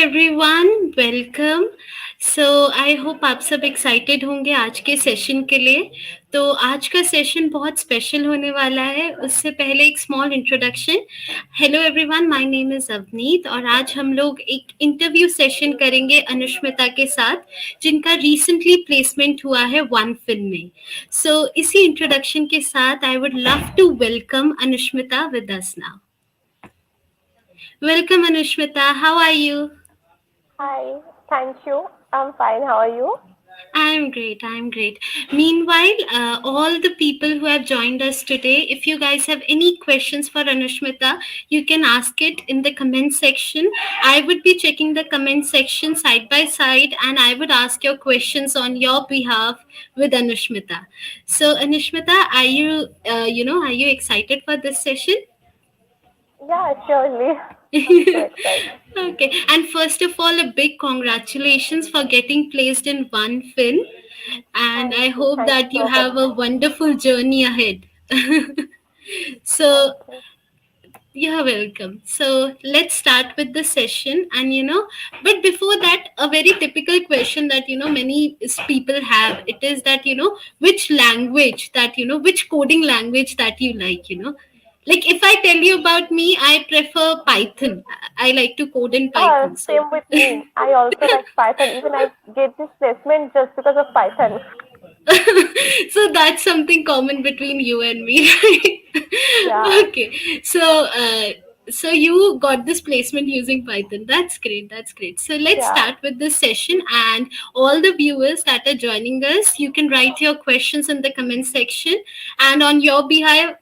Everyone, welcome. So I hope आप सब excited होंगे आज के सेशन के लिए। तो आज का सेशन बहुत स्पेशल होने वाला है। उससे पहले एक small introduction. Hello everyone, my name is Avneet और आज हम लोग एक इंटरव्यू सेशन करेंगे अनुष्मिता के साथ, जिनका रिसेंटली प्लेसमेंट हुआ है वन फिन में। सो इसी इंट्रोडक्शन के साथ I would love to welcome Anushmita with us now. Welcome Anushmita, how are you? Hi, thank you. I'm fine. How are you? I'm great. I'm great. Meanwhile, all the people who have joined us today, if you guys have any questions for Anushmita, you can ask it in the comment section. I would be checking the comment section side by side, and I would ask your questions on your behalf with Anushmita. So, Anushmita, are you excited for this session? Yeah, surely. I'm so excited. Okay, and first of all, a big congratulations for getting placed in one film, and Thank I you. hope Thank you that you so much. have a wonderful journey ahead. So, Thank you. you're welcome. So, let's start with the session. But before that, a very typical question that many people have, it is that which coding language that you like. Like if I tell you about me, I prefer Python. I like to code in Python. So Same with me. I also like Python. Even I get this placement just because of Python. so that's something common between you and me, right? Yeah, Okay. So you got this placement using Python. That's great. That's great. So let's yeah, start with this session, and all the viewers that are joining us, you can write your questions in the comment section, and on your behalf,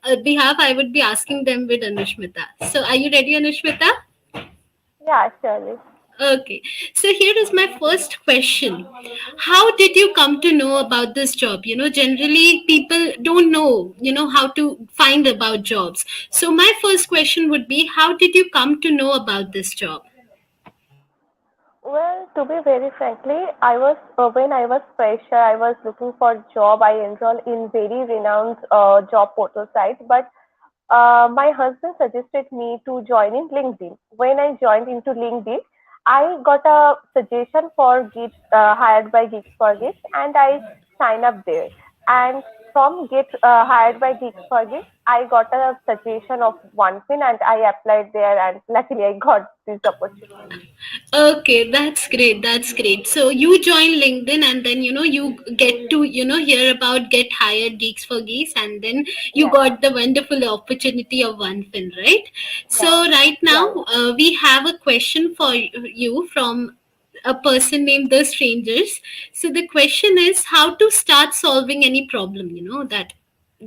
I would be asking them with Anushmita. So are you ready, Anushmita? yeah, surely. Okay, so here is my first question. How did you come to know about this job? Generally people don't know, how to find about jobs. So my first question would be, how did you come to know about this job? Well, to be very frankly, I was when I was fresher, I was looking for job. I enrolled in very renowned job portal site, but my husband suggested me to join in LinkedIn. When I joined into LinkedIn, I got a suggestion for Get hired by Geeksforgeeks, and I signed up there. And from Get hired by Geeksforgeeks, I got a suggestion of OneFin, and I applied there, and luckily I got this opportunity. Okay, that's great. That's great. So you join LinkedIn and then you get to hear about Get Hired Geeks for Geeks, and then you Yeah, got the wonderful opportunity of OneFin, right? So yeah, right yeah, now we have a question for you from a person named The Strangers. So the question is how to start solving any problem.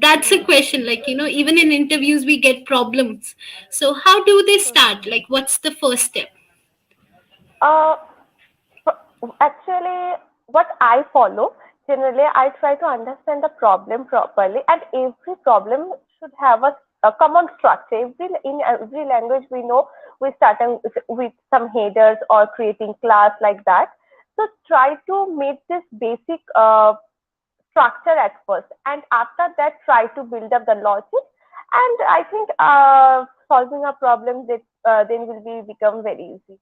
That's a question. Like even in interviews we get problems. So how do they yeah. start? Like what's the first step? Uh, Actually, what I follow, generally, I try to understand the problem properly, and every problem should have a common structure. In every language, we know we start with some headers or creating class like that. So try to meet this basic structure at first, and after that, try to build up the logic. And I think solving a problem that then will be become very easy.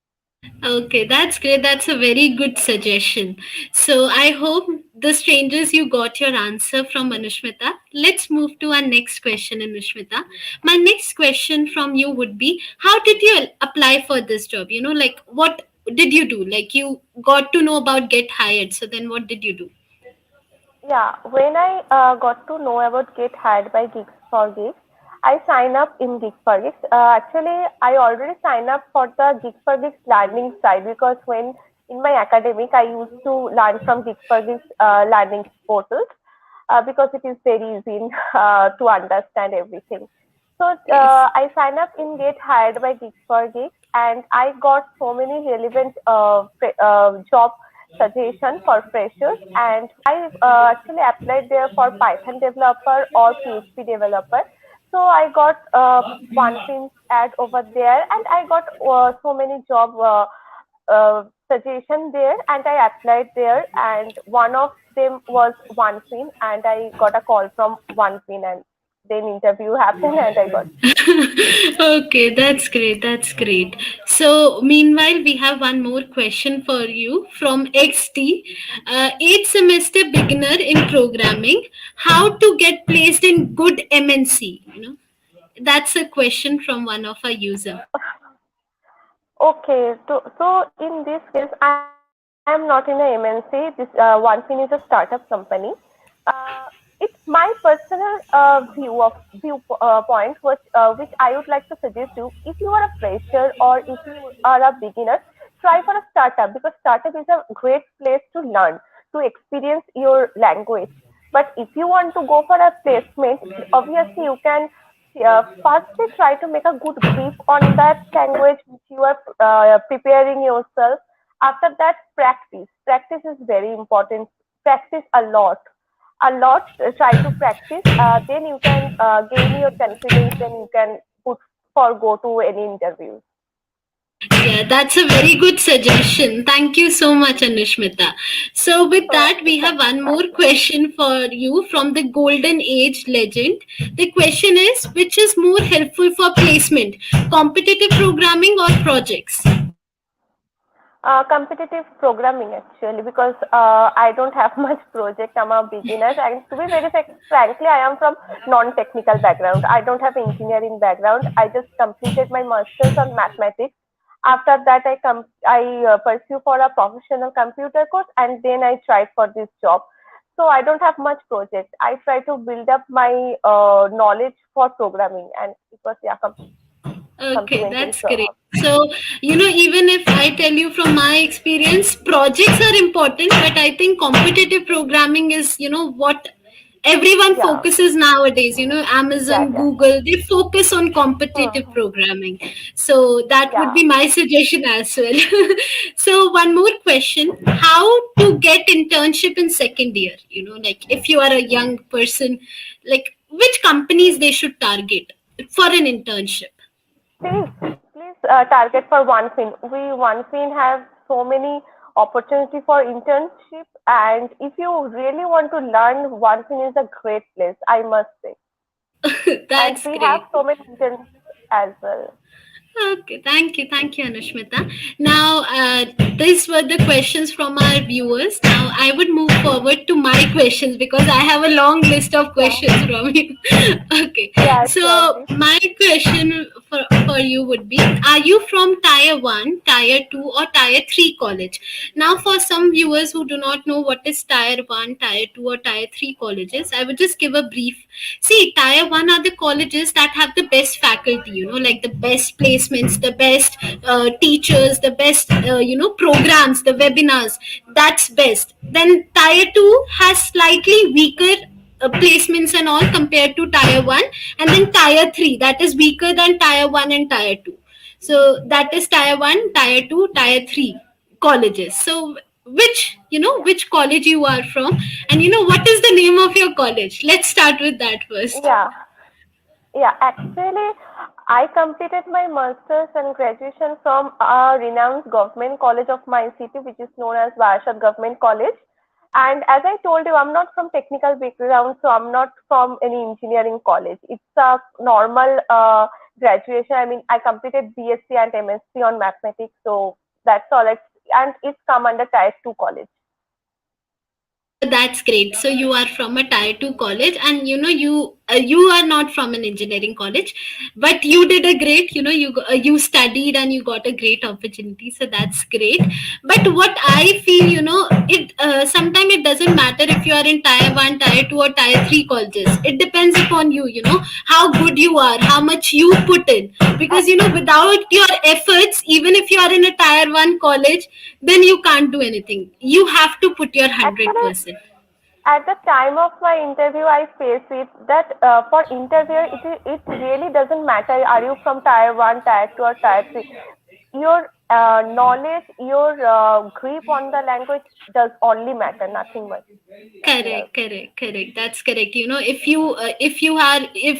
Okay, that's great. That's a very good suggestion. So I hope the strangers you got your answer from Anushmita. Let's move to our next question, Anushmita. My next question from you would be, how did you apply for this job? Like what did you do? Like you got to know about Get Hired. So then what did you do? Yeah, when I got to know about Get Hired by Geeks for Geeks, I signed up in Geeks for Geeks. Actually, I already signed up for the Geeks for Geeks learning side because when in my academic, I used to learn from Geeks for Geeks learning portals because it is very easy to understand everything. So Yes. I signed up in Get Hired by Geeks for Geeks, and I got so many relevant job suggestion for freshers, and I actually applied there for Python developer or PHP developer. So I got one thing ad over there, and I got so many job suggestion there, and I applied there, and one of them was OneFin, and I got a call from OneFin, and then interview happened, and I got. Okay, that's great. That's great. So, meanwhile, we have one more question for you from XT. 8th semester beginner in programming. How to get placed in good MNC? That's a question from one of our user. Okay, so in this case, I am not in a MNC. This OneFin is a startup company. It's my personal point, which I would like to suggest you. If you are a fresher or if you are a beginner, try for a startup because startup is a great place to learn, to experience your language. But if you want to go for a placement, obviously you can firstly try to make a good grip on that language which you are preparing yourself. After that, practice is very important. Practice a lot. Try to practice, then you can gain your confidence, then you can put for go to any interviews. Yeah, that's a very good suggestion. Thank you so much, Anushmita. So, with that, Okay, we have thank you one for more asking. question for you from the Golden Age legend. The question is, which is more helpful for placement, competitive programming or projects? Competitive programming actually, because I don't have much project. I'm a beginner, and to be very frankly, I am from non-technical background. I don't have engineering background. I just completed my masters on mathematics. After that, I pursue for a professional computer course, and then I tried for this job. So I don't have much project. I try to build up my knowledge for programming, and it was yeah Okay, complementing that's great. job. So, even if I tell you from my experience, projects are important, but I think competitive programming is, what everyone Yeah, focuses nowadays. yeah, Amazon, yeah. Google, they focus on competitive Hmm. programming. So, that would Yeah. be my suggestion as well. So, one more question. How to get internship in second year? Like if you are a young person, like which companies they should target for an internship? Please target for OneFin. We OneFin have so many opportunity for internship, and if you really want to learn, OneFin is a great place, I must say. And That's we have great. so many internships as well. Okay, thank you, Anushmita. Now, these were the questions from our viewers. Now, I would move forward to my questions because I have a long list of Yeah, questions from you. Okay, yeah, so surely. my question for you would be: are you from Tier One, Tier Two, or Tier Three college? Now, for some viewers who do not know what is Tier One, Tier Two, or Tier Three colleges, I would just give a brief. See, Tier 1 are the colleges that have the best faculty, like the best placements, the best teachers, the best, programs, the webinars. That's best. Then Tier 2 has slightly weaker placements and all compared to Tier 1. And then Tier 3, that is weaker than Tier 1 and Tier 2. So that is Tier 1, Tier 2, Tier 3 colleges. So Yeah, which college you are from, and what is the name of your college? Let's start with that first. yeah. Yeah, actually, I completed my master's and graduation from a renowned government college of my city, which is known as Varshad Government College. And as I told you, I'm not from technical background, so I'm not from any engineering college. It's a normal graduation. I mean, I completed BSc and MSc on mathematics, so that's all. And it's come under Tier 2 college. That's great. So you are from a Tier 2 college, and you are not from an engineering college, but you did a great. You studied and you got a great opportunity. So that's great. But what I feel, it sometimes it doesn't matter if you are in Tier 1, Tier 2, or Tier 3 colleges. It depends upon you. How good you are, how much you put in. Because without your efforts, even if you are in a Tier 1 college, then you can't do anything. You have to put your Actually, 100%. at the time of my interview, I faced it that for interviewer, it really doesn't matter. Are you from Tier 1, Tier 2, or Tier 3? Your knowledge, your grip on the language does only matter, nothing much, nothing else. Correct. That's correct. If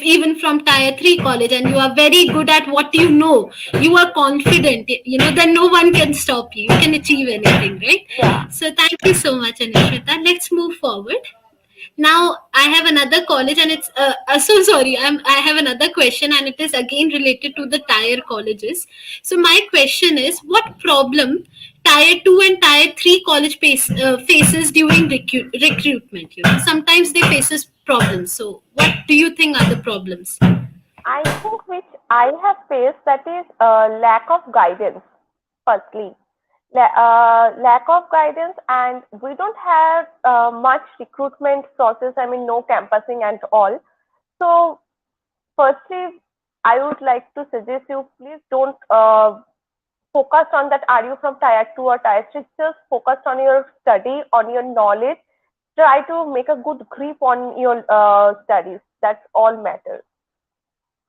even from Tier 3 college and you are very good at what you are confident, then no one can stop you. You can achieve anything, right? Yeah. So thank you so much, Anushita. Let's move forward. Now I have another college, and it's so sorry. I have another question, and it is again related to the tier colleges. So my question is, what problem tier two and tier three college faces during recruitment? Sometimes they faces problems. So what do you think are the problems? I think which I have faced, that is lack of guidance. Firstly, lack of guidance, and we don't have much recruitment process. I mean, no campusing and all. So, firstly, I would like to suggest you, please don't focus on that. Are you from tier two or tier three? Just focus on your study, on your knowledge. Try to make a good grip on your studies. That's all matters.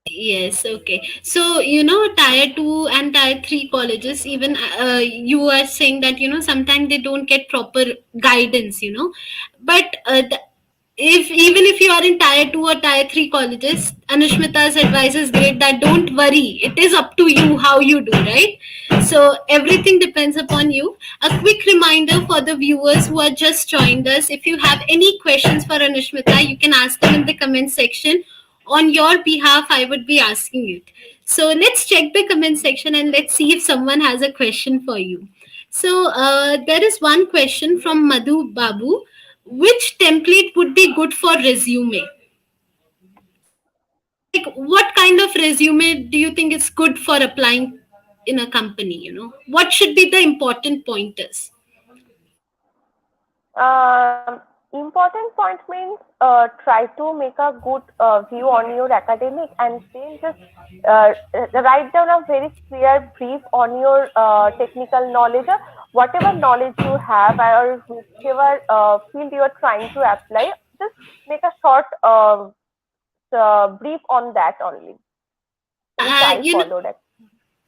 Yes, okay. So, tier two and tier three colleges, even you are saying that, sometimes they don't get proper guidance. But if even if you are in tier two or tier three colleges, Anushmita's advice is great that don't worry. It is up to you how you do, right? So, everything depends upon you. A quick reminder for the viewers who are just joined us, if you have any questions for Anushmita, you can ask them in the comment section. On your behalf, I would be asking it. So let's check the comment section and let's see if someone has a question for you. So there is one question from Madhu Babu. Which template would be good for resume? Like, what kind of resume do you think is good for applying in a company? What should be the important pointers? Important point means try to make a good view on your academic, and then just write down a very clear brief on your technical knowledge, or whatever knowledge you have, or whichever field you are trying to apply. Just make a short brief on that only, which Uh, I you know, followed.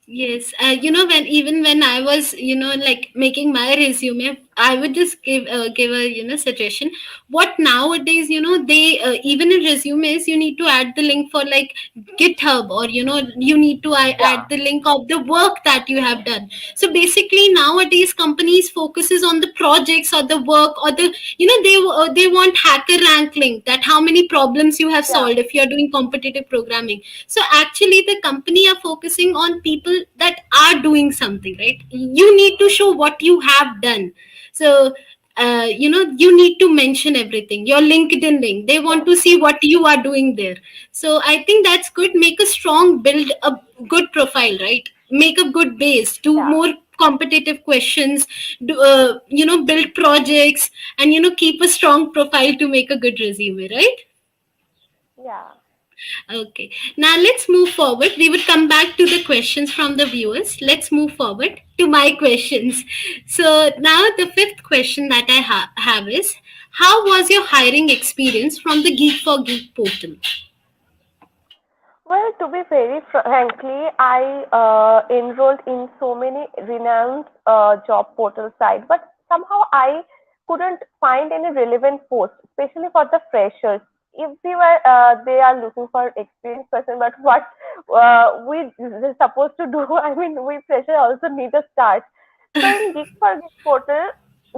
Yes, when even when I was like making my resume, I would just give a suggestion. What nowadays they even in resumes you need to add the link for like GitHub, or you need to add Yeah, the link of the work that you have done. So basically nowadays companies focuses on the projects or the work, or the they want hacker rank link, that how many problems you have yeah, solved if you are doing competitive programming. So actually the company are focusing on people that are doing something, right? You need to show what you have done. So you need to mention everything, your LinkedIn link, they want yeah, to see what you are doing there. So I think that's good. Make a strong build, a good profile, right? Make a good base, do yeah, more competitive questions, do build projects, and keep a strong profile to make a good resume, right? yeah. Okay. Now let's move forward. We would come back to the questions from the viewers. Let's move forward to my questions. So now the fifth question that I have is, how was your hiring experience from the Geek for Geek portal? Well, to be very frankly, I enrolled in so many renowned job portal sites, but somehow I couldn't find any relevant post, especially for the freshers. If they are looking for experienced person, but what we supposed to do? I mean, we fresher also need a start. So in Geek for Geek portal,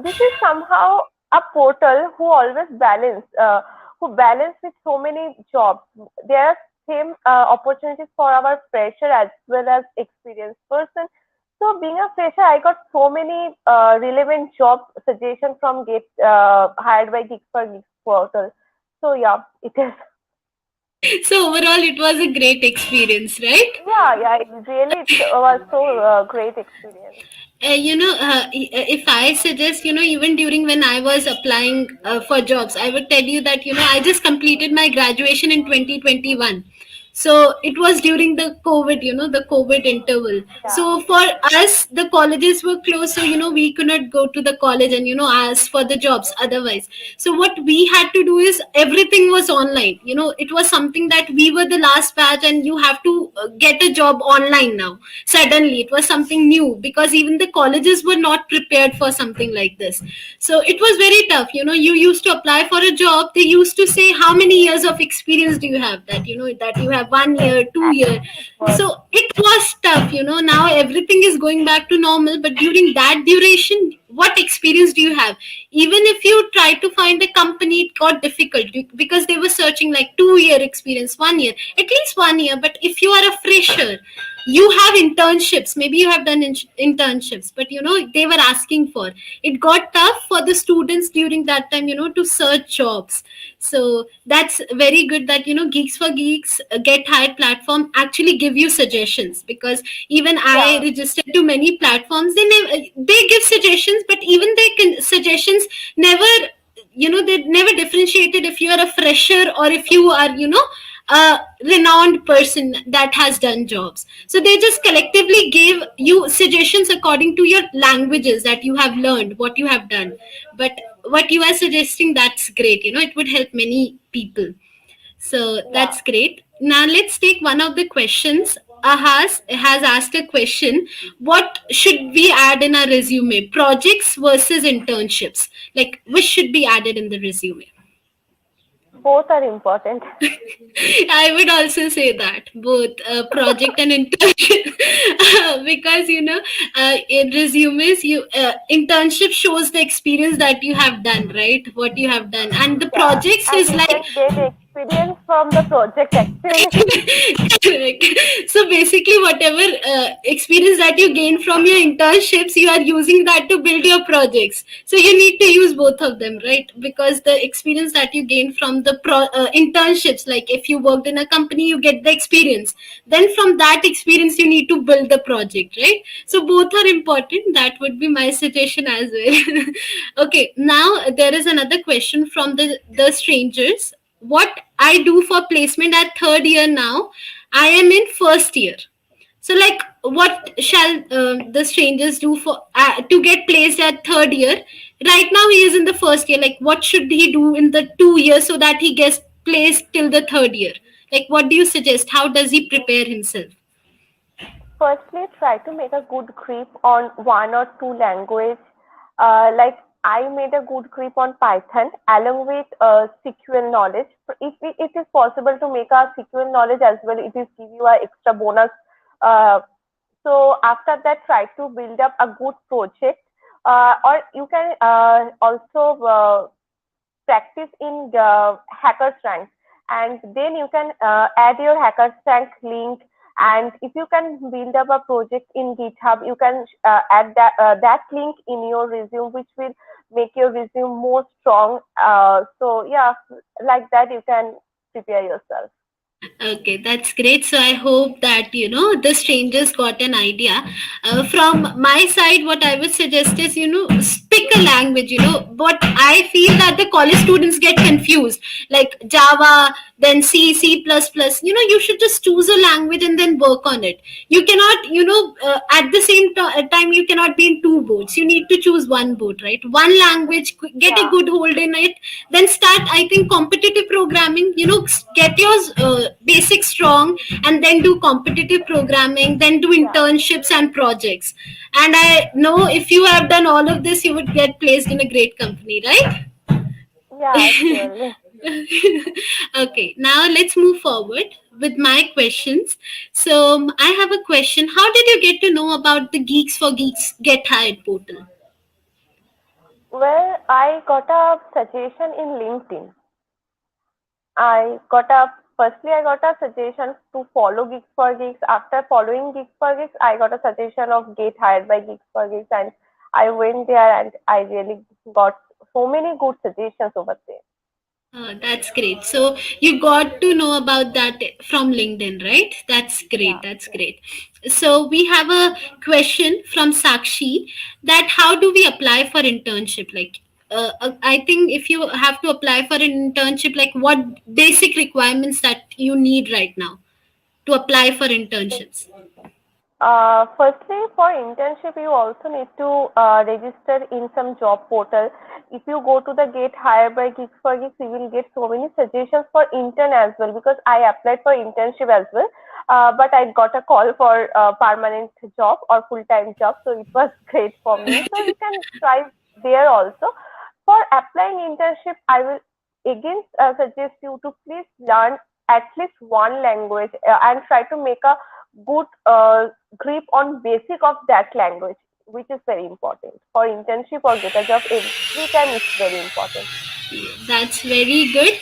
this is somehow a portal who balance with so many jobs. There are same opportunities for our fresher as well as experienced person. So being a fresher, I got so many relevant job suggestions from Get hired by Geeks for Geeks portal. So yeah, it is. So overall, it was a great experience, right? Yeah, yeah, really, it was so great experience. If I suggest, even during when I was applying for jobs, I would tell you that, I just completed my graduation in 2021. So it was during the COVID, the COVID interval. Yeah, So for us, the colleges were closed. So, we could not go to the college and, ask for the jobs otherwise. So what we had to do is everything was online. It was something that we were the last batch, and you have to get a job online now. Suddenly it was something new, because even the colleges were not prepared for something like this. So it was very tough. You used to apply for a job, they used to say how many years of experience do you have, that you have 1 year, 2 year. actually it was. So it was tough. Now everything is going back to normal, but during that duration what experience do you have? Even if you try to find a company, it got difficult because they were searching like 2 year experience, 1 year, at least 1 year. But if you are a fresher, you have internships, maybe you have done internships, but they were asking for it. Got tough for the students during that time, to search jobs. So that's very good that Geeks for Geeks, Get Hired platform actually give you suggestions, because even I Yeah. registered to many platforms. They give suggestions, but even they can suggestions never, they never differentiated if you are a fresher or if you are, a renowned person that has done jobs. So they just collectively gave you suggestions according to your languages that you have learned, what you have done. But what you are suggesting, that's great. It would help many people. So Yeah. that's great. Now let's take one of the questions. Ahas has asked a question. What should we add in our resume? Projects versus internships. Like, which should be added in the resume? Both are important. I would also say that both project and internship, because in resumes, you internship shows the experience that you have done, right? What you have done, and the Yeah. projects And is you like can get experience from the project actually. correct. So basically, whatever experience that you gain from your internships, you are using that to build your projects. So you need to use both of them, right? Because the experience that you gain from the internships, like if you worked in a company, you get the experience. Then from that experience, you need to build the project, right? So both are important. That would be my suggestion as well. Okay, now there is another question from the strangers. What I do for placement at third year now, I am in first year. So, like, what shall the strangers do for to get placed at third year? Right now, he is in the first year. Like, what should he do in the 2 years so that he gets placed till the third year? Like, what do you suggest? How does he prepare himself? Firstly, try to make a good grip on one or two language. Like I made a good grip on Python along with SQL knowledge. If it is possible to make a SQL knowledge as well, it is give you a extra bonus. Uh, so after that, try to build up a good project, or you can also practice in hackers rank, and then you can add your hackers rank link. And if you can build up a project in GitHub, you can add that link in your resume, which will make your resume more strong. So yeah, like that you can prepare yourself. Okay, that's great. So I hope that the strangers got an idea. From my side, what I would suggest is pick a language. What I feel that the college students get confused, like Java, then C, C plus plus. You should just choose a language and then work on it. You cannot at the same time you cannot be in two boats. You need to choose one boat, right? One language, get a Yeah, good hold in it, then start, I think, competitive programming. Get your basic strong, and then do competitive programming, then do yeah, internships and projects. And I know if you have done all of this, you would get placed in a great company, right? yeah, surely. Okay, now let's move forward with my questions. So I have a question. How did you get to know about the Geeks for Geeks Get Hired portal? Well, I got a suggestion in LinkedIn. I got a suggestion to follow Geeks for Geeks. After following Geeks for Geeks, I got a suggestion of Get Hired by Geeks for Geeks, and I went there and I really got so many good suggestions over there. That's great. So you got to know about that from LinkedIn, right? That's great. Yeah, That's yeah. great. So we have a question from Sakshi, that how do we apply for internship? Like, I think if you have to apply for an internship, like what basic requirements that you need right now to apply for internships? Firstly, for internship, you also need to register in some job portal. If you go to the Get Hired by Geeks for Geeks, you will get so many suggestions for intern as well. Because I applied for internship as well, but I got a call for permanent job or full time job, so it was great for me. So you can try there also. For applying internship, I will again suggest you to please learn at least one language and try to make a good grip on basic of that language. which is very important for internship or get a job. Every time it's very important. That's very good.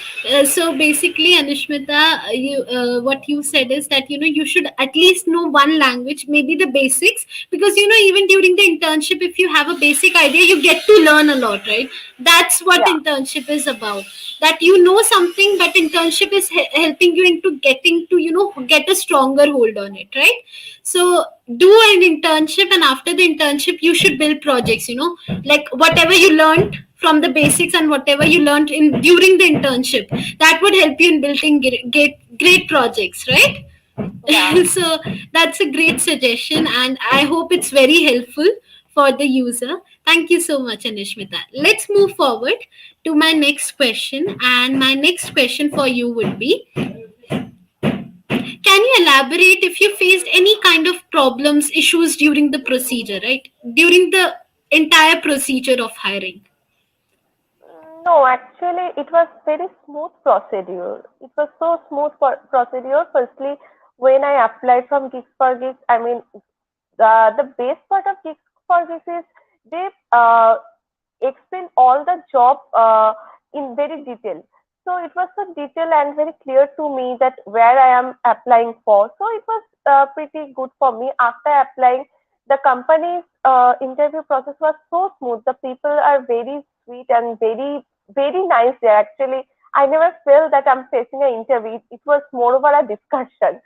So basically, Anushmita, what you said is that you should at least know one language, maybe the basics, because even during the internship, if you have a basic idea, you get to learn a lot, right? That's what Yeah, internship is about. That you know something, but internship is helping you into getting to get a stronger hold on it, right? So do an internship, and after the internship, you should build projects. Like whatever you learned from the basics and whatever you learned in during the internship, that would help you in building great projects, right? yeah. So that's a great suggestion, and I hope it's very helpful for the user. Thank you so much, Anishmita. Let's move forward to my next question, and my next question for you would be, can you elaborate if you faced any kind of problems, issues during the procedure, right? During the entire procedure of hiring. No, actually, it was very smooth procedure. It was so smooth procedure. Firstly, when I applied from Geeksforgeeks, I mean, the best part of Geeksforgeeks is they explain all the job in very detail. So it was so detailed and very clear to me that where I am applying for. So it was pretty good for me. After applying, the company's interview process was so smooth. The people are very sweet and very nice there. Actually, I never felt that I'm facing an interview. It was more over a discussion.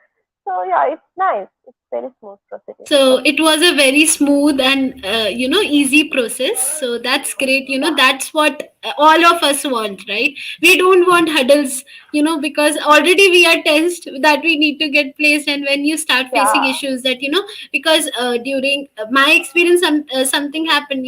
So yeah, it's nice. It's very smooth procedure So for me. it was a very smooth and easy process. So that's great. Yeah, That's what all of us want, right? We don't want hurdles, because already we are tensed that we need to get placed. And when you start facing yeah, issues that because during my experience, something happened,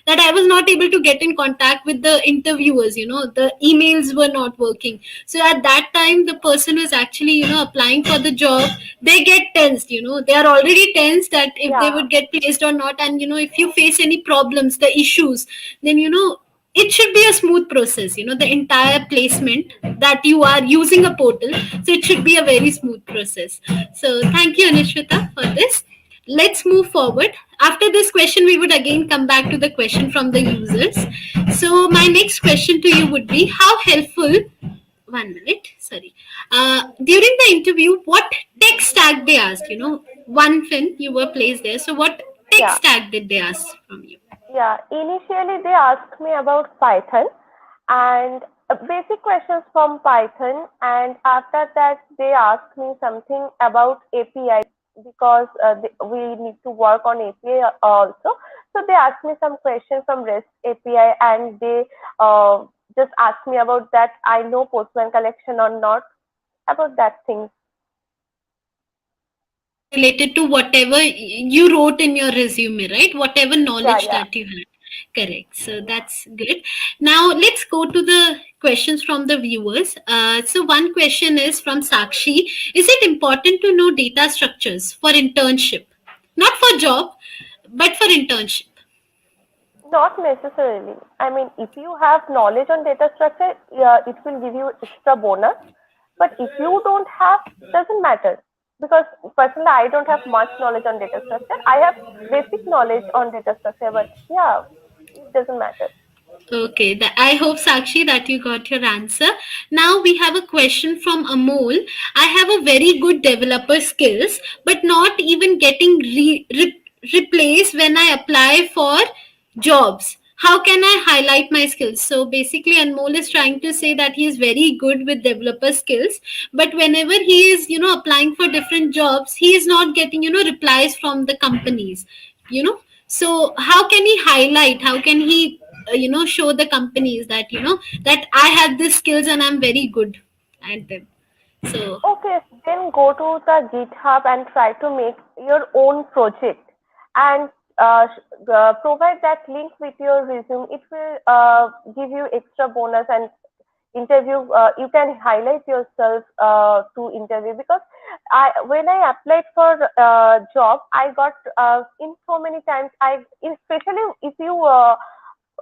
that I was not able to get in contact with the interviewers. The emails were not working. So at that time, the person who's actually applying for the job, they get tensed. They are already tensed that if they yeah, would get placed or not. And if you face any problems, the issues, then it should be a smooth process. The entire placement, that you are using a portal, so it should be a very smooth process. So thank you, Anishwita, for this. Let's move forward. After this question, we would again come back to the question from the users. So my next question to you would be, how helpful, 1 minute, sorry. During the interview, what tech stack they asked? OneFin, you were placed there. So, what tech yeah. stack did they ask from you? Yeah, initially they asked me about Python and basic questions from Python, and after that they asked me something about API because we need to work on API also. So they asked me some questions from REST API, and they just asked me about that. I know Postman collection or not, about that thing. Related to whatever you wrote in your resume, right? Whatever Yeah, knowledge yeah, that you had. Correct. So that's good. Now let's go to the questions from the viewers. So one question is from Sakshi. Is it important to know data structures for internship? Not for job, but for internship. not necessarily. I mean, if you have knowledge on data structure, yeah, it will give you extra bonus. But if you don't have, doesn't matter. Because personally, I don't have much knowledge on data structure. I have basic knowledge on data structure, but yeah, it doesn't matter. Okay, I hope, Sakshi, that you got your answer. Now we have a question from Amol. I have a very good developer skills, but not even getting replaced when I apply for jobs. How can I highlight my skills? So basically, Anmol is trying to say that he is very good with developer skills, but whenever he is, applying for different jobs, he is not getting, replies from the companies. So how can he highlight? How can he show the companies that that I have these skills and I'm very good at them? So Okay, then go to the GitHub and try to make your own project and provide that link with your resume. It will give you extra bonus and interview. You can highlight yourself to interview because when I applied for job, I got in so many times. Especially if you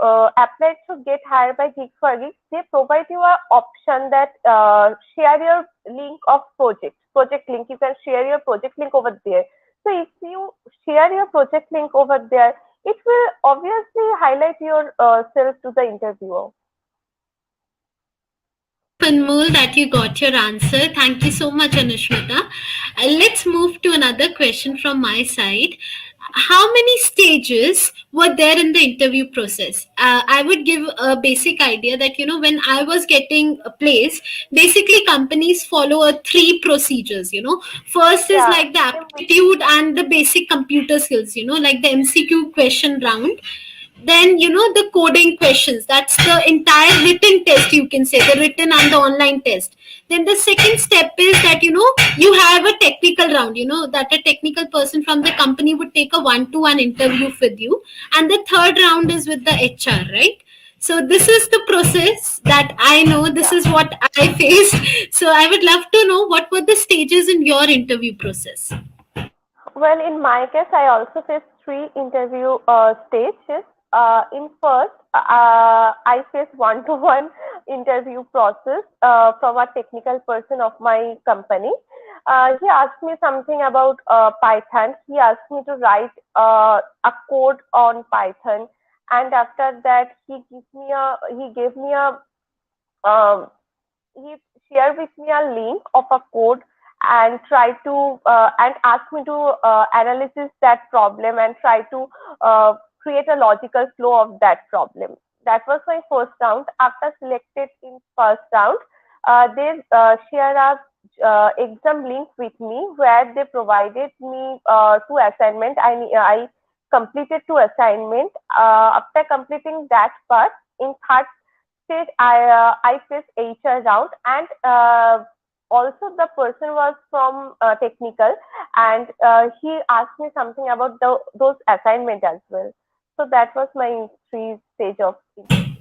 applied to get hired by Geeksforgeeks, they provide you an option that share your link of project link. You can share your project link over there. So if you share your project link over there, it will obviously highlight your self to the interviewer. Hope, Anmol, that you got your answer. Thank you so much, Anushmita. Let's move to another question from my side. How many stages were there in the interview process? I would give a basic idea that, when I was getting a place, basically companies follow a three procedures. First is Yeah, like the same with aptitude and the basic computer skills, like the MCQ question round. Then the coding questions, that's the entire written test, you can say the written and the online test. Then the second step is that you have a technical round, that a technical person from the company would take a one-to-one interview with you. And the third round is with the HR, right? So this is the process that I know, this yeah. is what I faced. So I would love to know what were the stages in your interview process. Well, in my case, I also faced three interview stages. In first, I faced one-to-one interview process from a technical person of my company. He asked me something about Python. He asked me to write a code on Python, and after that, he gave me a um, he shared with me a link of a code and tried to and asked me to analyze that problem and try to create a logical flow of that problem. That was my first round. After selected in first round, they shared a exam link with me where they provided me two assignment. I completed two assignment. After completing that part, in third stage, I faced HR round, and also the person was from technical, and he asked me something about those assignment as well. So that was my three stage of interview.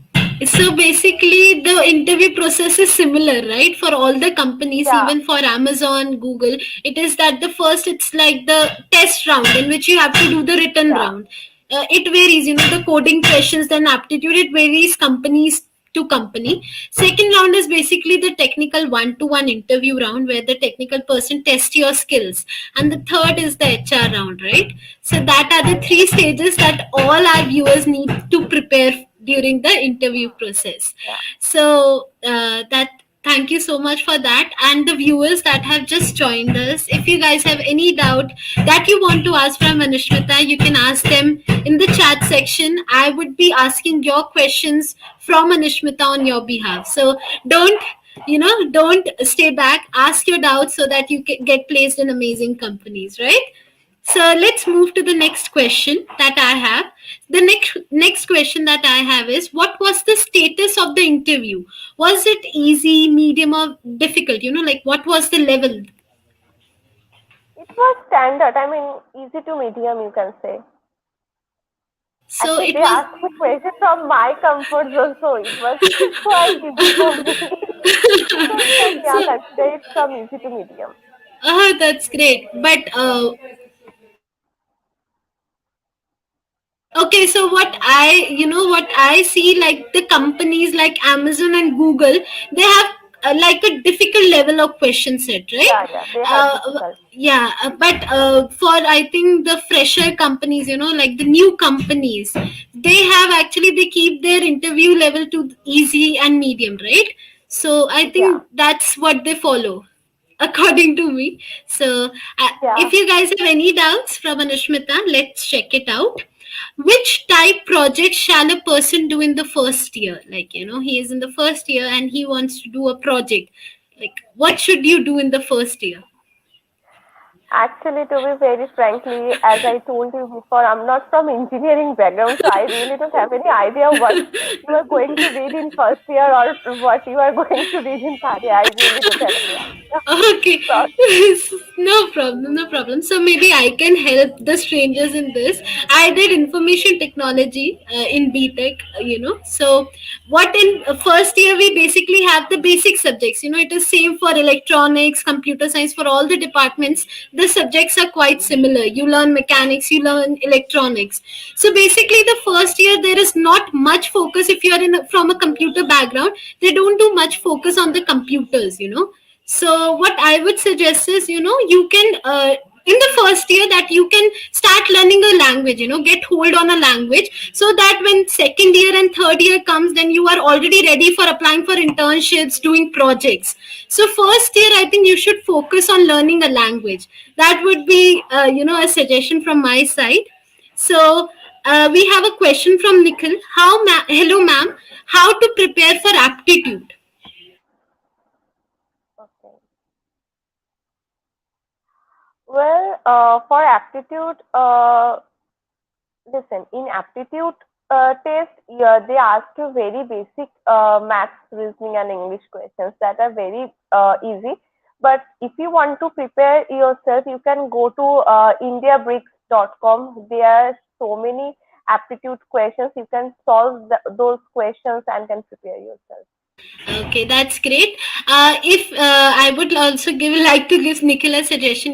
So basically, the interview process is similar, right? For all the companies, Yeah, even for Amazon, Google, it is that the first, it's like the test round in which you have to do the written yeah, round. It varies, the coding questions, then aptitude, it varies companies to company. Second round is basically the technical one-to-one interview round where the technical person tests your skills, and the third is the HR round, right? So that are the three stages that all our viewers need to prepare during the interview process. yeah. So that thank you so much for that. And the viewers that have just joined us, if you guys have any doubt that you want to ask from Anushmita, you can ask them in the chat section. I would be asking your questions from Anushmita on your behalf. So don't stay back, ask your doubts so that you can get placed in amazing companies, right? So let's move to the next question that I have. The next question that I have is, what was the status of the interview? Was it easy, medium, or difficult? Like what was the level? It was standard. I mean, easy to medium, you can say. So Actually, it they was. asked me questions from my comfort zone, so it was quite easy for me. So you can, yeah, So consider it from easy to medium. that's great. But okay, so what I see, like the companies like Amazon and Google, they have like a difficult level of question set, right? Yeah, yeah, they have Uh, difficult. yeah, but for I think the fresher companies, like the new companies, they have actually they keep their interview level to easy and medium, right? So I Yeah, think that's what they follow according to me. So, yeah. if you guys have any doubts from Anushmita, let's check it out. Which type project shall a person do in the first year? Like, he is in the first year and he wants to do a project. Like, what should you do in the first year? Actually, to be very frankly, as I told you before, I'm not from engineering background, so I really don't have any idea what you are going to read in first year or what you are going to read in third year. I really don't have any idea. Okay, So, no problem, no problem. So maybe I can help the strangers in this. I did information technology in BTech, So what in first year we basically have the basic subjects. It is same for electronics, computer science, for all the departments. The subjects are quite similar. You learn mechanics, you learn electronics. So basically, the first year there is not much focus. If you are from a computer background, they don't do much focus on the computers. So what I would suggest is, you can in the first year, that you can start learning a language, get hold on a language, so that when second year and third year comes, then you are already ready for applying for internships, doing projects. So first year, I think you should focus on learning a language. That would be a suggestion from my side. So we have a question from Nikhil. Hello ma'am, how to prepare for aptitude? Okay. Well, for aptitude, listen, in aptitude test, yeah, they ask you very basic maths, reasoning, and English questions that are very easy. But if you want to prepare yourself, you can go to indiabricks.com. There are so many aptitude questions. You can solve those questions and can prepare yourself. Okay, that's great. If I would also like to give Nikhil a suggestion,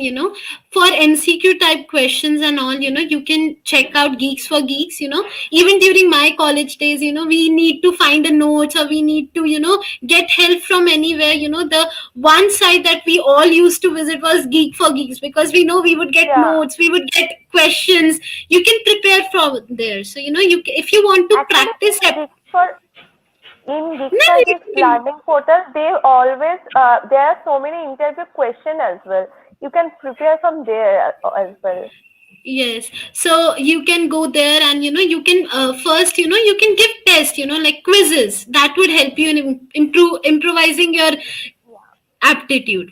for MCQ type questions and all, you can check out Geeks for Geeks. Even during my college days, we need to find a notes, or we need to, get help from anywhere. The one site that we all used to visit was Geek for Geeks, because we know we would get Yeah, notes, we would get questions. You can prepare from there. So, if you want to actually, practice. in No, Geeksforgeeks you can. learning portal, they always there are so many interview question as well. You can prepare from there as well. Yes, so you can go there, and you can first, you can give tests, like quizzes that would help you in improvising your Yeah. aptitude.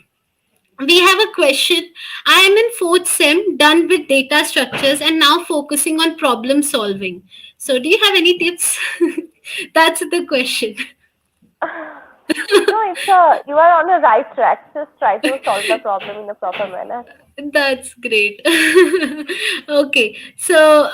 We have a question. I am in fourth sem, done with data structures, and now focusing on problem solving. So, do you have any tips? That's the question. No, it's you are on the right track. Just try to solve the problem in a proper manner. That's great. Okay, so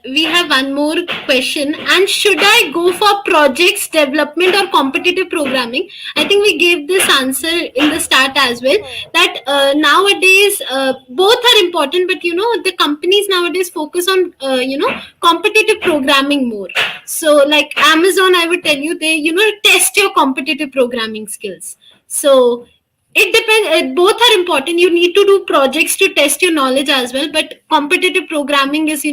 we have one more question. And should I go for projects development or competitive programming? I think we gave this answer in the start as well. Hmm. That nowadays both are important, but the companies nowadays focus on competitive programming more. So like Amazon, I would tell you, they test your competitive programming skills. So it depends. Both are important. You need to do projects to test your knowledge as well. But competitive programming is,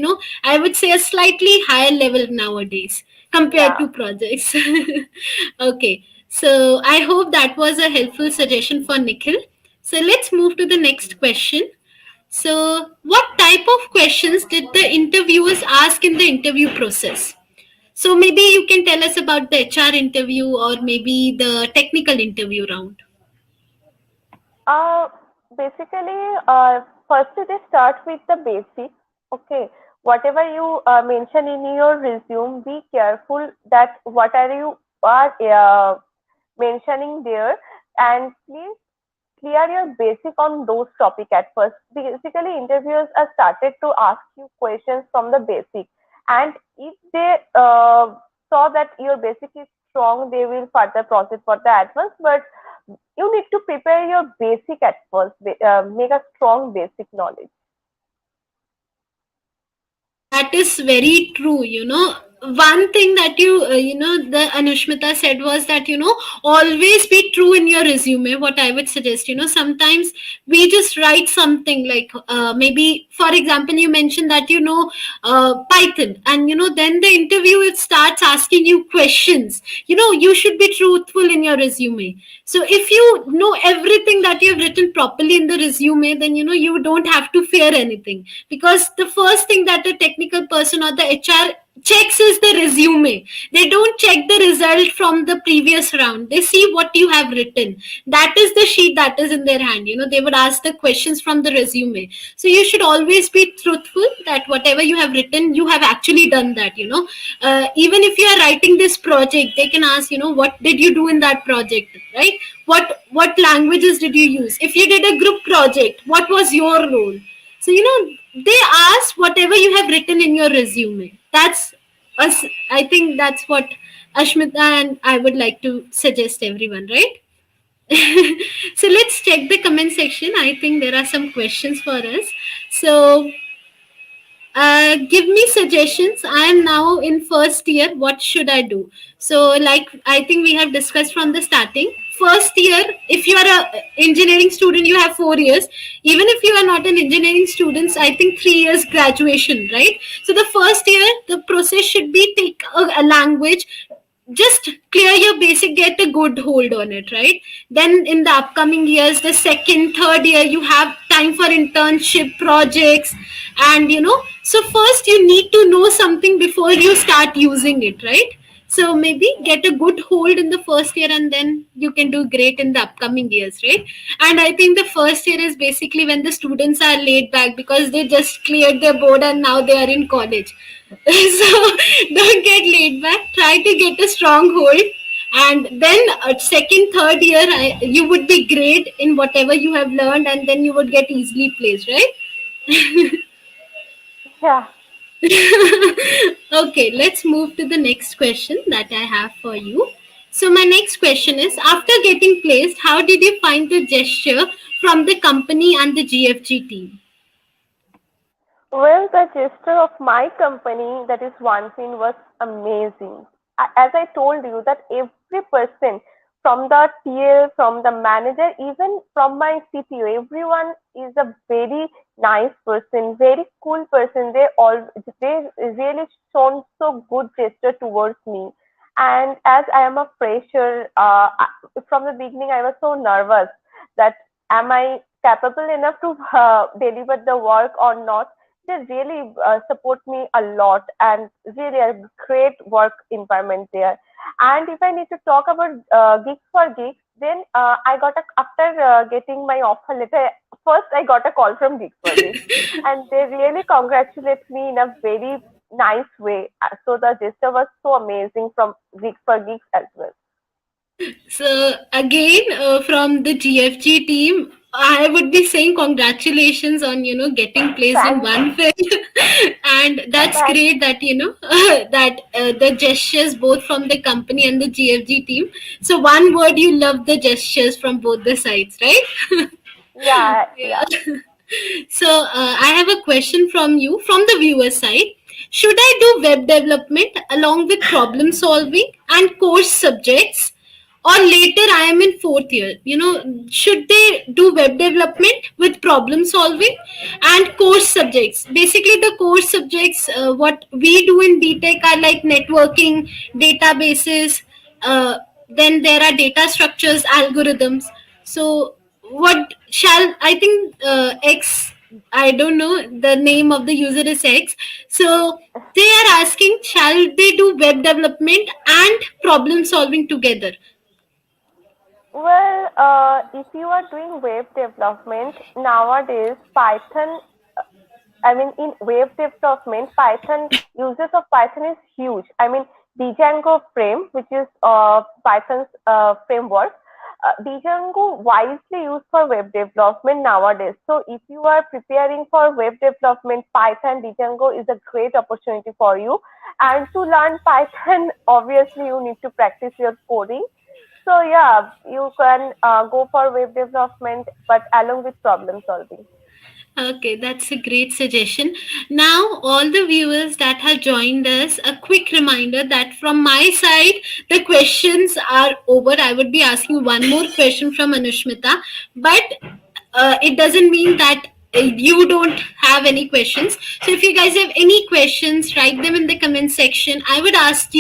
I would say, a slightly higher level nowadays compared Yeah. to projects. Okay. So I hope that was a helpful suggestion for Nikhil. So let's move to the next question. So, what type of questions did the interviewers ask in the interview process? So maybe you can tell us about the HR interview, or maybe the technical interview round. Uh, basically, first they start with the basics. Okay, whatever you mention in your resume, be careful that what are you are mentioning there, and please clear your basic on those topic at first. Basically, interviewers are started to ask you questions from the basic, and if they saw that your basic is strong, they will further proceed for the advanced. But you need to prepare your basic at first, make a strong basic knowledge. That is very true. One thing that the Anushmita said was that, always be true in your resume. What I would suggest, sometimes we just write something like, maybe, for example, you mentioned that, Python, and, then the interview, it starts asking you questions. You should be truthful in your resume. So if you know everything that you've written properly in the resume, then, you don't have to fear anything, because the first thing that a technical person or the HR checks is the resume. They don't check the result from the previous round. They see what you have written. That is the sheet that is in their hand. They would ask the questions from the resume. So you should always be truthful, that whatever you have written, you have actually done that. Even if you are writing this project, they can ask, what did you do in that project, right? What languages did you use? If you did a group project, what was your role? So, they ask whatever you have written in your resume. That's us. I think that's what Ashmita and I would like to suggest everyone, right? So let's check the comment section. I think there are some questions for us. So give me suggestions. I am now in first year. What should I do? So, like I think we have discussed from the starting. first year, if you are a engineering student, you have 4 years. Even if you are not an engineering student, I think 3 years graduation, right? So the first year, the process should be take a language, just clear your basic, get a good hold on it, right? Then in the upcoming years, the second, third year, you have time for internship projects. And so first you need to know something before you start using it, right? So maybe get a good hold in the first year, and then you can do great in the upcoming years, right? And I think the first year is basically when the students are laid back because they just cleared their board and now they are in college. So don't get laid back, try to get a strong hold. And then second, third year, you would be great in whatever you have learned, and then you would get easily placed, right? Yeah. Okay, let's move to the next question that I have for you. So, my next question is, after getting placed, how did you find the gesture from the company and the GFG team? Well, the gesture of my company, that is OneFin, was amazing. As I told you, that every person, from the TL, from the manager, even from my CTO, everyone is a very nice person, very cool person. They really shown so good gesture towards me. And as I am a fresher, from the beginning I was so nervous that am I capable enough to deliver the work or not. They really support me a lot, and really a great work environment there. And if I need to talk about Geeks for Geeks, then after getting my offer letter, first I got a call from Geeks for Geeks, and they really congratulate me in a very nice way. So the gesture was so amazing from Geeks for Geeks as well. So again, from the GFG team, I would be saying congratulations on getting placed in Thanks, OneFin, and that's thanks. great that that the gestures both from the company and the GFG team. So one word, you love the gestures from both the sides, right? Yeah, Yeah. yeah. So I have a question from you from the viewer side. Should I do web development along with problem solving and course subjects, or later I am in fourth year? Should they do web development with problem solving and course subjects? Basically, the course subjects, what we do in BTech are like networking, databases. Then there are data structures, algorithms. So what shall I think X? I don't know, the name of the user is X. So they are asking, shall they do web development and problem solving together? Well, if you are doing web development nowadays, Python, I mean, in web development, Python uses of Python is huge. I mean, Django frame, which is Python's framework, Django wisely used for web development nowadays. So, if you are preparing for web development, Python Django is a great opportunity for you. And to learn Python, obviously, you need to practice your coding. So yeah, you can go for web development, but along with problem solving. Okay, that's a great suggestion. Now, all the viewers that have joined us, a quick reminder that from my side, the questions are over. I would be asking one more question from Anushmita, but it doesn't mean that you don't have any questions. So, if you guys have any questions, write them in the comment section. I would ask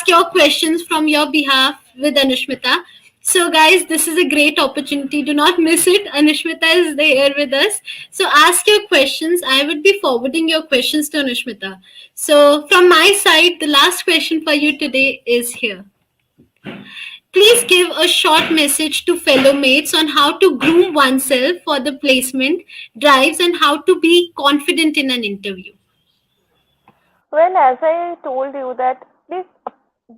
your questions from your behalf with Anushmita. So, guys, this is a great opportunity. Do not miss it. Anushmita is there with us. So, ask your questions. I would be forwarding your questions to Anushmita. So, from my side, the last question for you today is here. Please give a short message to fellow mates on how to groom oneself for the placement drives and how to be confident in an interview. Well, as I told you that please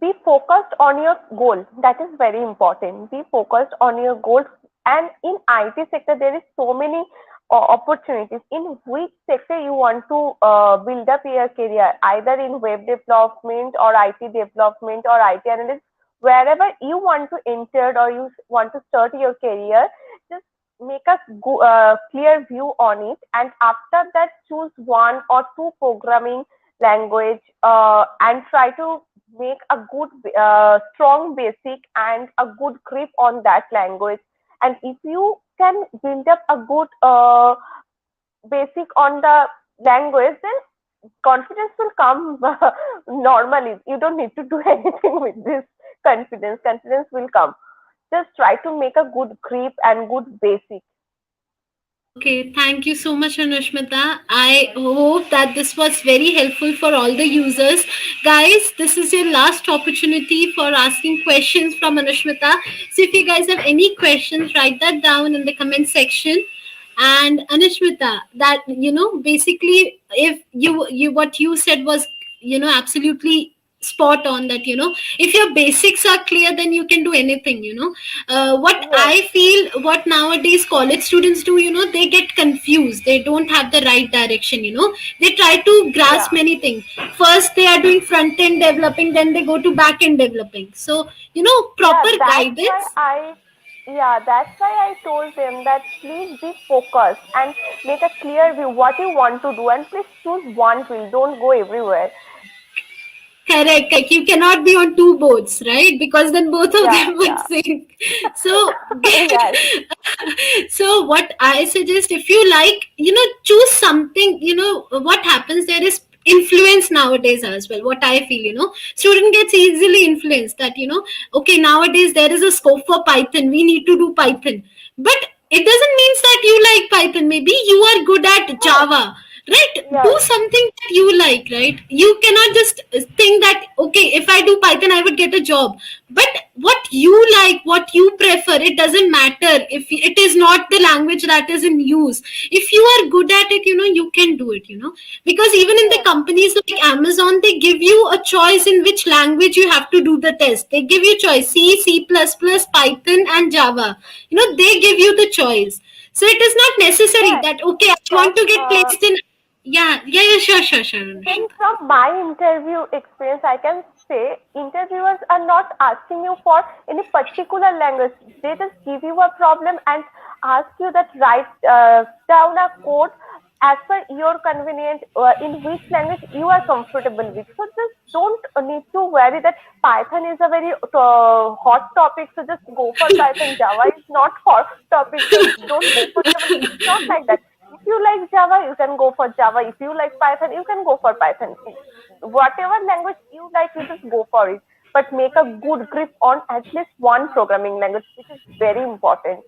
be focused on your goal. That is very important. Be focused on your goal. And in IT sector, there is so many opportunities. In which sector you want to build up your career, either in web development or IT development or IT analyst, wherever you want to enter or you want to start your career, just make a clear view on it. And after that, choose one or two programming language and try to make a good, strong basic and a good grip on that language. And if you can build up a good basic on the language, then confidence will come normally. You don't need to do anything with this confidence. Confidence will come. Just try to make a good grip and good basic. Okay, thank you so much, Anushmita. I hope that this was very helpful for all the users. Guys, this is your last opportunity for asking questions from Anushmita. So if you guys have any questions, write that down in the comment section. And Anushmita, that basically, if you what you said was absolutely spot on, that if your basics are clear, then you can do anything. What Yes, I feel, what nowadays college students do, they get confused, they don't have the right direction. They try to grasp yeah. many things. First they are doing front end developing, then they go to back end developing. So Yeah, proper guidance. that's why I told them that please be focused and make a clear view what you want to do, and please choose one field. Don't go everywhere. Correct, correct. You cannot be on two boats, right? Because then both of Yeah, them would yeah. sink. So, Yes. so what I suggest, if you like, choose something. What happens there is influence nowadays as well. What I feel, student gets easily influenced. That okay, nowadays there is a scope for Python. We need to do Python, but it doesn't mean that you like Python. Maybe you are good at Yes. Java, right? Do Yes. something that you like, right? You cannot just think that okay, if I do Python I would get a job. But what you like, what you prefer, it doesn't matter if it is not the language that is in use. If you are good at it, you can do it. Because even in the Yes. companies like Amazon, they give you a choice in which language you have to do the test. They give you choice: C, C++, Python and Java. They give you the choice. So it is not necessary Yes. that okay, I From want to get placed in. Yeah, yeah, yeah, sure, sure, sure, Even Anushka. from my interview experience, I can say interviewers are not asking you for any particular language. They just give you a problem and ask you that write down a code as per your convenient in which language you are comfortable with. So just don't need to worry that Python is a very hot topic. So just go for Python. Java is not hot topic. So don't go for Java. It's not like that. If you like Java, you can go for Java. If you like Python, you can go for Python. Whatever language you like, you just go for it. But make a good grip on at least one programming language, which is very important.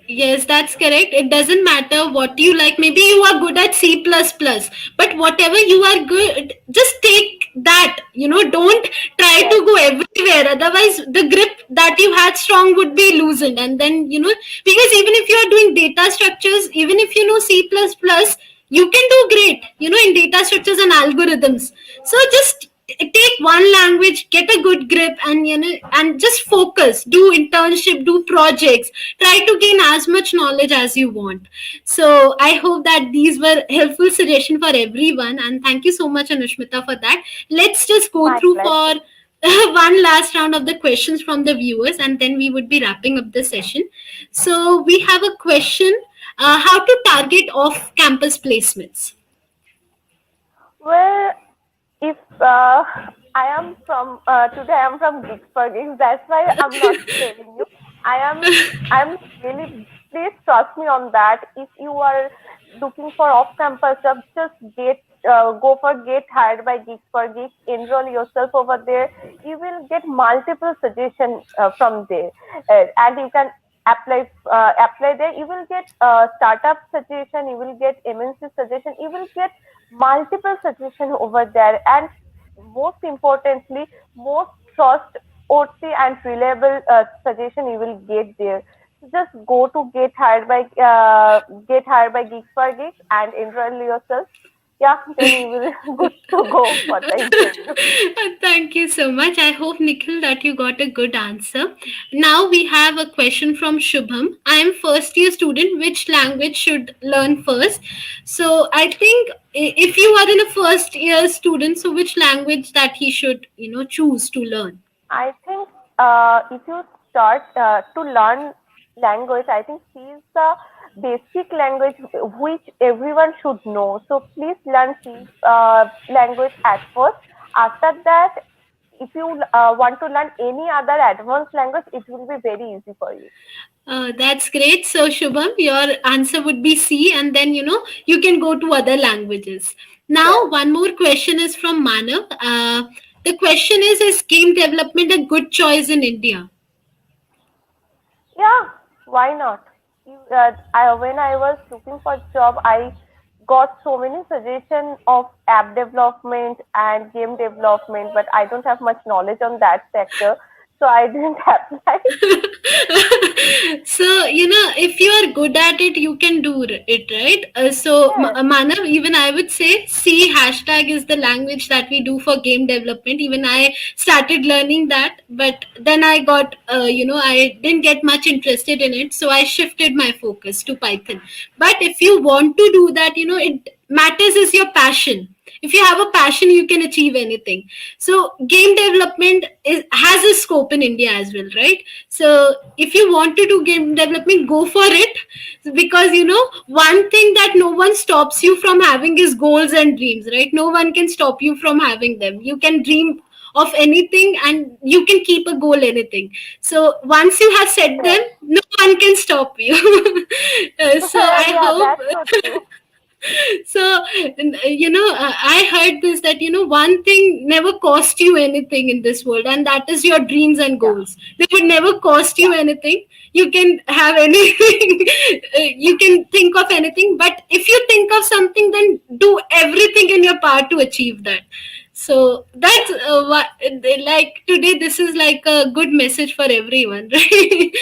Yes, that's correct. It doesn't matter what you like. Maybe you are good at C++, but whatever you are good, just take that. Don't try Yes, to go everywhere. Otherwise, the grip that you had strong would be loosened. And then, because even if you are doing data structures, even if you know C++, you can do great, in data structures and algorithms. So just take one language, get a good grip, and and just focus, do internship, do projects, try to gain as much knowledge as you want. So I hope that these were helpful suggestion for everyone, and thank you so much, Anushmita, for that. Let's just go my through for pleasure. one last round of the questions from the viewers, and then we would be wrapping up the session. So we have a question: how to target off campus placements. Well, if I am from today, I am from Geeksforgeeks. That's why I'm not telling you. I'm really, please trust me on that. If you are looking for off-campus jobs, just go for get hired by Geeksforgeeks. Enroll yourself over there. You will get multiple suggestions from there, and you can apply there. You will get startup suggestion. You will get MNC suggestion. You will get multiple suggestions over there, and most importantly, most trustworthy and reliable suggestion you will get there. So just go to get hired by Geeks for Geeks and enroll yourself. Yeah, then you will good to go for the interview. Thank you so much. I hope, Nikhil, that you got a good answer. Now we have a question from Shubham. I am first year student. Which language should learn first? So I think if you are in a first year student, so which language that he should choose to learn? I think if you start to learn language, I think C is the basic language which everyone should know. So please learn C language at first. After that, if you want to learn any other advanced language, it will be very easy for you. That's great. So, Shubham, your answer would be C, and then you can go to other languages. Now, Yes. one more question is from Manav. The question is game development a good choice in India? Yeah, why not? When I was looking for job, I got so many suggestions of app development and game development, but I don't have much knowledge on that sector, so I didn't apply. So, if you are good at it, you can do it, right? Yes, Manav, even I would say C hashtag is the language that we do for game development. Even I started learning that, but then I got, I didn't get much interested in it. So I shifted my focus to Python. But if you want to do that, it matters is your passion. If you have a passion, you can achieve anything. So game development has a scope in India as well, right? So if you want to do game development, go for it, because one thing that no one stops you from having is goals and dreams, right? No one can stop you from having them. You can dream of anything and you can keep a goal anything. So once you have set them, yes. no one can stop you. So I Yeah, hope. that's so true. So I heard this, that one thing never cost you anything in this world, and that is your dreams and Yeah, goals. They would never cost you yeah, anything. You can have anything. You can think of anything, but if you think of something, then do everything in your power to achieve that. So that's what, like, today this is like a good message for everyone, right?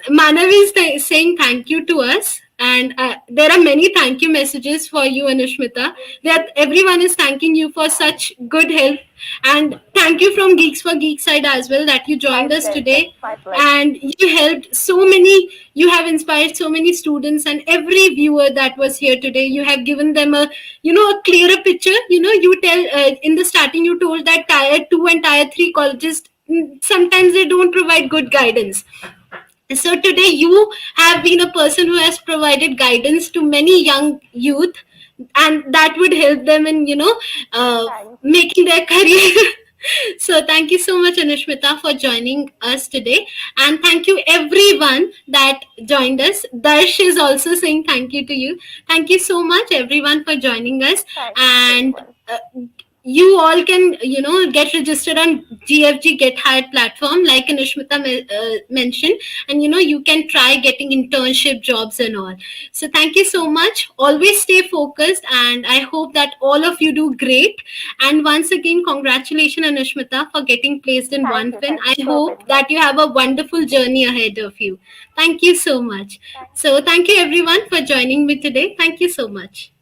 Manav is saying thank you to us, and there are many thank you messages for you, Anushmita. That everyone is thanking you for such good help, and thank you from Geeks for Geeks side as well, that you my joined us pleasure, today, my pleasure. and you helped so many. You have inspired so many students, and every viewer that was here today, you have given them a a clearer picture. You tell, in the starting you told that tier 2 and tier 3 colleges, sometimes they don't provide good guidance. So today you have been a person who has provided guidance to many young youth, and that would help them in Thank you. making their career. So thank you so much, Anushmita, for joining us today, and thank you everyone that joined us. Darsh is also saying thank you to you. Thank you so much, everyone, for joining us. Thank you, And everyone. you all can get registered on GFG Get Hired platform, like Anushmita mentioned, and you can try getting internship jobs and all. So thank you so much. Always stay focused, and I hope that all of you do great. And once again, congratulations, Anushmita, for getting placed in OneFin. Thank I you so hope very much. that you have a wonderful journey ahead of you. Thank you so much. Thank So thank you everyone for joining me today. Thank you so much.